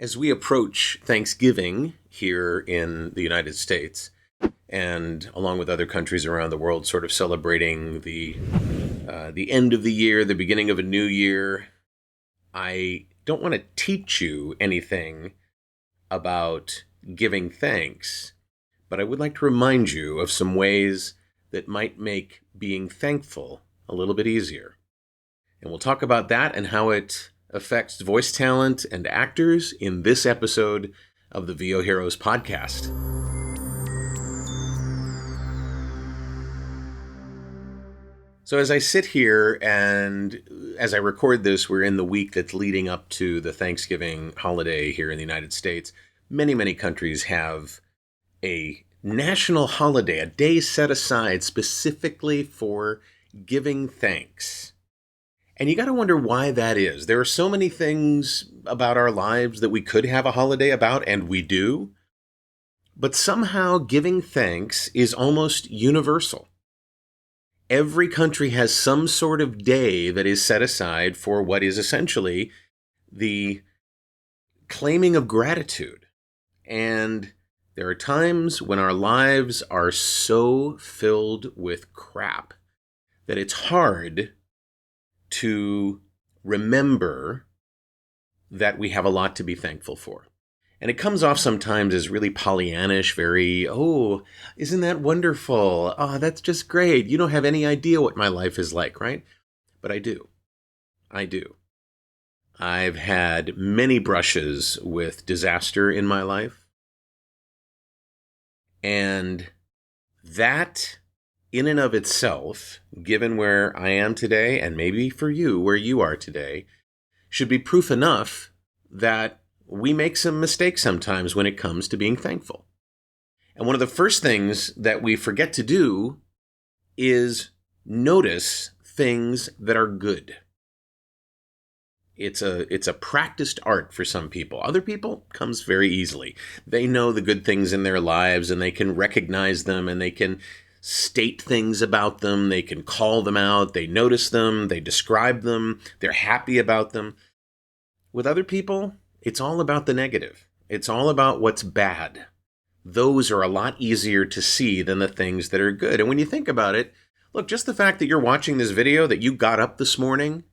As we approach Thanksgiving here in the United States, and along with other countries around the world, sort of celebrating the end of the year, the beginning of a new year, I don't want to teach you anything about giving thanks, but I would like to remind you of some ways that might make being thankful a little bit easier. And we'll talk about that and how it affects voice talent and actors in this episode of the VO Heroes podcast. So as I sit here and as I record this, we're in the week that's leading up to the Thanksgiving holiday here in the United States. Many countries have a national holiday, a day set aside specifically for giving thanks. And you got to wonder why that is. There are so many things about our lives that we could have a holiday about, and we do. But somehow giving thanks is almost universal. Every country has some sort of day that is set aside for what is essentially the claiming of gratitude. And there are times when our lives are so filled with crap that it's hard to remember that we have a lot to be thankful for. And it comes off sometimes as really Pollyannish, very, oh, isn't that wonderful? Oh, that's just great. You don't have any idea what my life is like, right? But I do. I've had many brushes with disaster in my life. And that in and of itself, given where I am today, and maybe for you, where you are today, should be proof enough that we make some mistakes sometimes when it comes to being thankful. And one of the first things that we forget to do is notice things that are good. It's a practiced art for some people. Other people comes very easily. They know the good things in their lives and they can recognize them and they can state things about them, they can call them out, they notice them, they describe them, they're happy about them. With other people, it's all about the negative. It's all about what's bad. Those are a lot easier to see than the things that are good. And when you think about it, look, just the fact that you're watching this video, that you got up this morning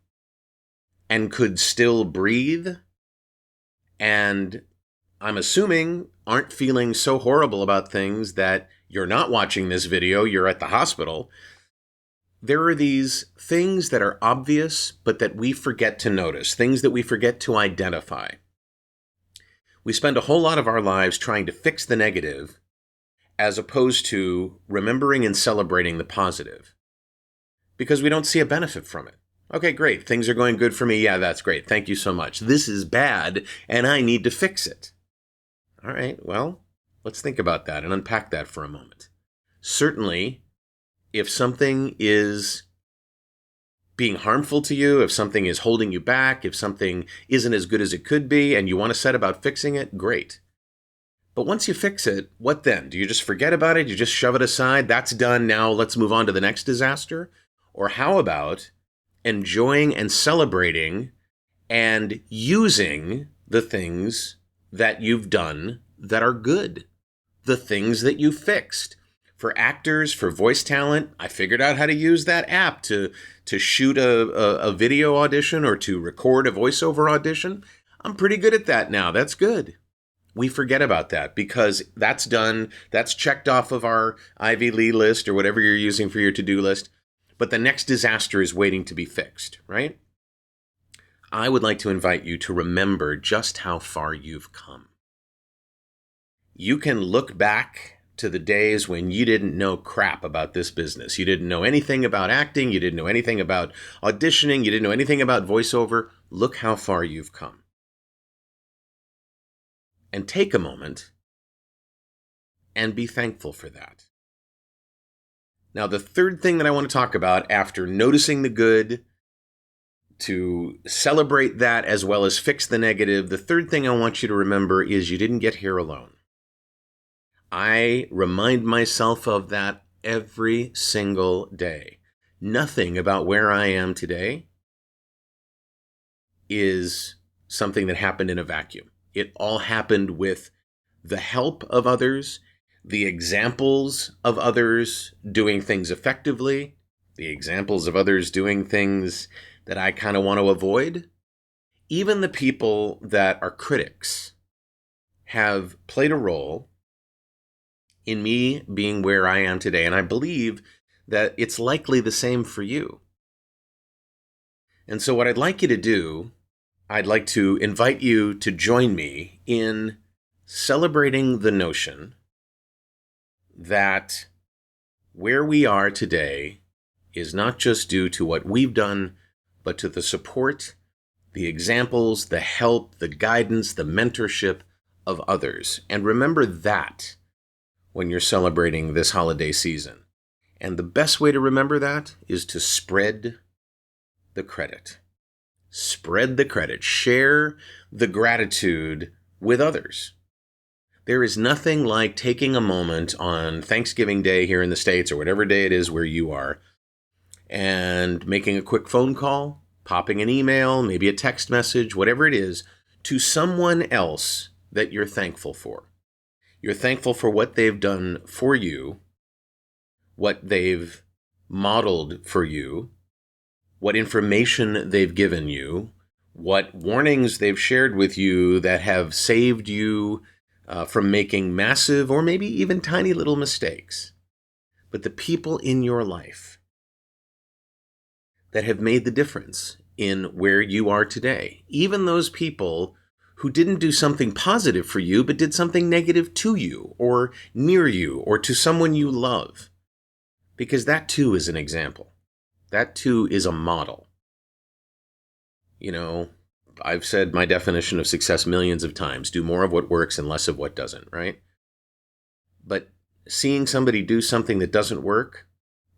and could still breathe, and I'm assuming aren't feeling so horrible about things that you're not watching this video, you're at the hospital. There are these things that are obvious, but that we forget to notice, things that we forget to identify. We spend a whole lot of our lives trying to fix the negative, as opposed to remembering and celebrating the positive, because we don't see a benefit from it. Okay, great. Things are going good for me. Yeah, that's great. Thank you so much. This is bad, and I need to fix it. All right, well, let's think about that and unpack that for a moment. Certainly, if something is being harmful to you, if something is holding you back, if something isn't as good as it could be, and you want to set about fixing it, great. But once you fix it, what then? Do you just forget about it? You just shove it aside? That's done. Now let's move on to the next disaster? Or how about enjoying and celebrating and using the things that you've done that are good, the things that you fixed? For actors, for voice talent, I figured out how to use that app to shoot a video audition or to record a voiceover audition. I'm pretty good at that now. That's good. We forget about that because that's done. That's checked off of our Ivy Lee list or whatever you're using for your to-do list. But the next disaster is waiting to be fixed, right? I would like to invite you to remember just how far you've come. You can look back to the days when you didn't know crap about this business. You didn't know anything about acting. You didn't know anything about auditioning. You didn't know anything about voiceover. Look how far you've come. And take a moment and be thankful for that. Now, the third thing that I want to talk about after noticing the good, to celebrate that as well as fix the negative, the third thing I want you to remember is you didn't get here alone. I remind myself of that every single day. Nothing about where I am today is something that happened in a vacuum. It all happened with the help of others, the examples of others doing things effectively, the examples of others doing things that I kind of want to avoid. Even the people that are critics have played a role in me being where I am today, and I believe that it's likely the same for you. And so what I'd like you to do, I'd like to invite you to join me in celebrating the notion that where we are today is not just due to what we've done, but to the support, the examples, the help, the guidance, the mentorship of others. And remember that when you're celebrating this holiday season. And the best way to remember that is to spread the credit. Spread the credit. Share the gratitude with others. There is nothing like taking a moment on Thanksgiving Day here in the States, or whatever day it is where you are, and making a quick phone call, popping an email, maybe a text message, whatever it is, to someone else that you're thankful for. You're thankful for what they've done for you, what they've modeled for you, what information they've given you, what warnings they've shared with you that have saved you from making massive or maybe even tiny little mistakes. But the people in your life that have made the difference in where you are today, even those people who didn't do something positive for you, but did something negative to you or near you or to someone you love. Because that too is an example. That too is a model. You know, I've said my definition of success millions of times: do more of what works and less of what doesn't, right? But seeing somebody do something that doesn't work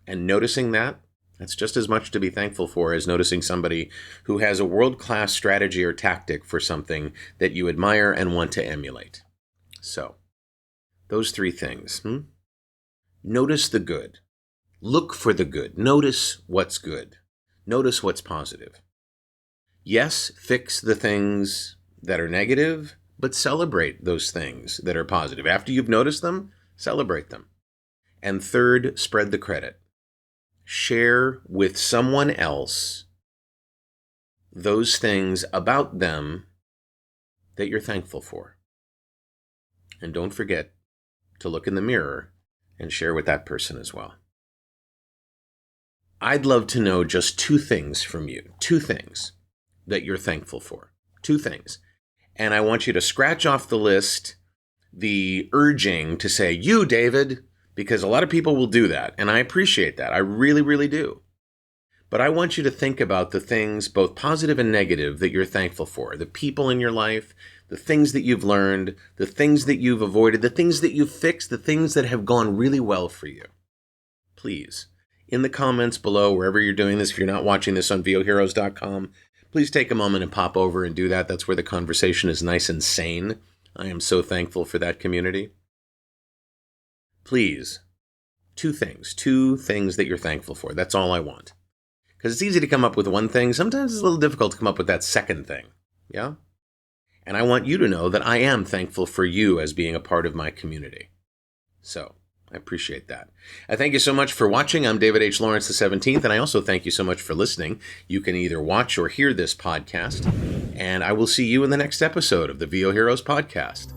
and noticing that, that's just as much to be thankful for as noticing somebody who has a world-class strategy or tactic for something that you admire and want to emulate. So, those three things. Notice the good. Look for the good. Notice what's good. Notice what's positive. Yes, fix the things that are negative, but celebrate those things that are positive. After you've noticed them, celebrate them. And third, spread the credit. Share with someone else those things about them that you're thankful for. And don't forget to look in the mirror and share with that person as well. I'd love to know just two things from you. Two things that you're thankful for. Two things. And I want you to scratch off the list the urging to say, you, David, because a lot of people will do that. And I appreciate that. I really, really do. But I want you to think about the things, both positive and negative, that you're thankful for. The people in your life, the things that you've learned, the things that you've avoided, the things that you've fixed, the things that have gone really well for you. Please, in the comments below, wherever you're doing this, if you're not watching this on VOHeroes.com, please take a moment and pop over and do that. That's where the conversation is nice and sane. I am so thankful for that community. Please, two things that you're thankful for. That's all I want. Because it's easy to come up with one thing. Sometimes it's a little difficult to come up with that second thing. Yeah? And I want you to know that I am thankful for you as being a part of my community. So, I appreciate that. I thank you so much for watching. I'm David H. Lawrence the 17th, and I also thank you so much for listening. You can either watch or hear this podcast, and I will see you in the next episode of the VO Heroes podcast.